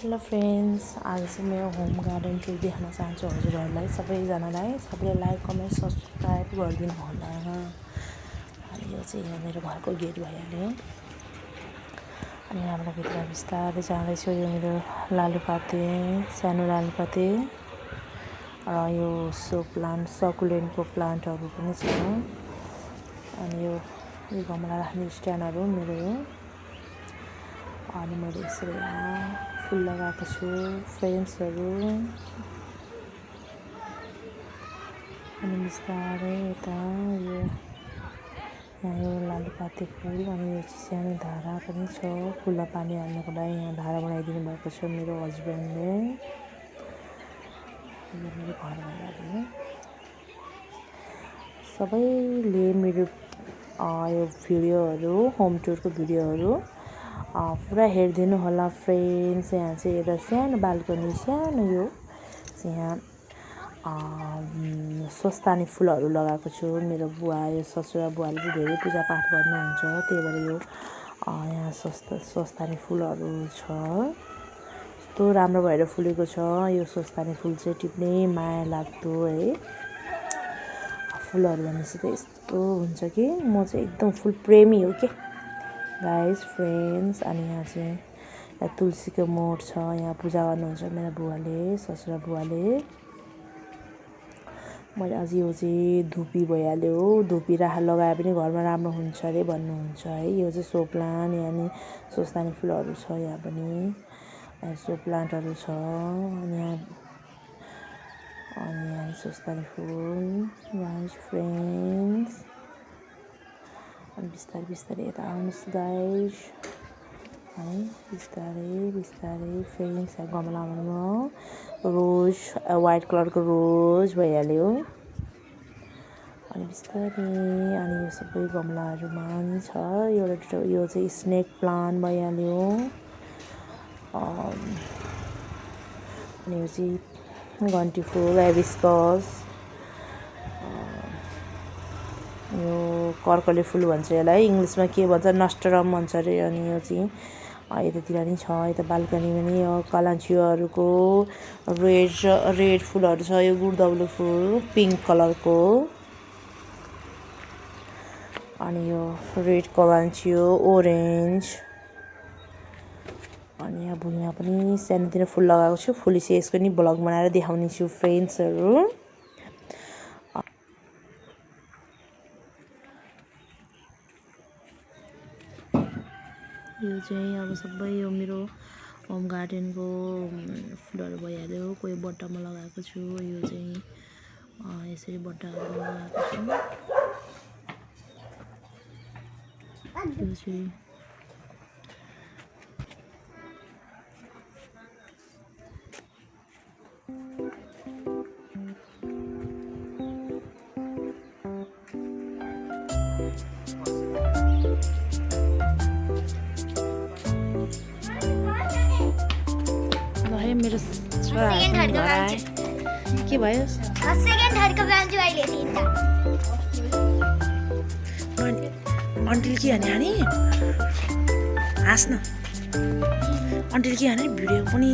Hello friends, आज चाहिँ मेरो होम गार्डन टुर देखाउन चाहन्छु हजुरहरूलाई सबैजनालाई। सबैले लाइक कमेन्ट सब्सक्राइब गरिदिनु होला। अनि यो चाहिँ यहाँ मेरो घरको गेट भइहाल्यो। अनि यहाँबाट भित्र बिस्तारै जाँदैछु। यो मेरो लालुपाते, सानो लालुपाते र यो सो प्लान्ट, सकुलेन्टको प्लान्टहरू पनि छ। अनि यो गमला राख्ने स्ट्यान्डहरू मेरो हो। अनि मैले यसरी यहाँ फुल लगाएको छु, फ्रेम्सहरू। अनि बिस्तारै यता यहाँ यो लालुपाते फुल। अनि यो सानो धारा पनि छ फुलमा पानी हाल्नको लागि। यहाँ धारा बनाइदिनु भएको छ मेरो हस्बेन्डले। यो मेरो घर भइहाल्यो। सबैले मेरो यो भिडियोहरू, होम टुरको भिडियोहरू पुरा हेरिदिनु होला फ्रेन्ड्स। यहाँ चाहिँ यता सानो बाल्कनी, सानो यो चाहिँ यहाँ स्वस्थानी फुलहरू लगाएको छु। मेरो बुवा, यो ससुरा बुवाले चाहिँ धेरै पूजापाठ गर्नुहुन्छ, त्यही भएर यो यहाँ स्वस्थानी फुलहरू छ। यस्तो राम्रो भएर फुलेको छ। यो स्वस्थानी फुल चाहिँ टिप्नै माया लाग्दो है। फुलहरू भनेपछि त यस्तो हुन्छ कि म चाहिँ एकदम फुल प्रेमी हो के गाइस, फ्रेन्ड्स। अनि यहाँ चाहिँ यहाँ तुलसीको मोठ छ। यहाँ पूजा गर्नुहुन्छ मेरो बुवाले, ससुरा बुवाले। मैले अझ यो चाहिँ धुपी भइहाल्यो। धुपी लगाए पनि घरमा राम्रो हुन्छ अरे भन्नुहुन्छ है। यो चाहिँ सो प्लान्ट, यहाँ स्वस्थानी फुलहरू छ। यहाँ पनि सो प्लान्टहरू छ। अनि यहाँ स्वस्थानी फुल गाइस, फ्रेन्ड्स। अनि बिस्तारै बिस्तारै यता आउनुहोस् गाइस है। बिस्तारै बिस्तारै फ्रेन्ड्स, यहाँ गमलामा रोज, वाइट कलरको रोज भइहाल्यो। अनि बिस्तारै अनि यो सबै गमलाहरूमा नि छ। यो चाहिँ स्नेक प्लान्ट भइहाल्यो। अनि यो चाहिँ घन्टी फुल, हाइबिस्कस, यो कर्कले फुल भन्छ यसलाई, इङ्ग्लिसमा के भन्छ, नस्टरम भन्छ अरे। अनि यो चाहिँ यतातिर नि छ। यता बाल्कनीमा नि यो कलान्छीहरूको रेड फुलहरू छ। यो गुडदाउले फुल पिङ्क कलरको। अनि यो रेड कलान्छी हो, ओरेन्ज। अनि यहाँ भुइँमा पनि सानोतिनो फुल लगाएको छु। फुलिसके यसको नि ब्लग बनाएर देखाउने छु फ्रेन्ड्सहरू। यो चाहिँ अब सबै यो मेरो होम गार्डनको फुलहरू भइहाल्यो। कोही बट्टामा लगाएको छु। यो चाहिँ यसरी बट्टाहरू लगाएको छु। यो चाहिँ मेरो छोरा के भयो? अन्टिल के हाने हानी हाँस्न। अन्टिल के हाने भिडियो पनि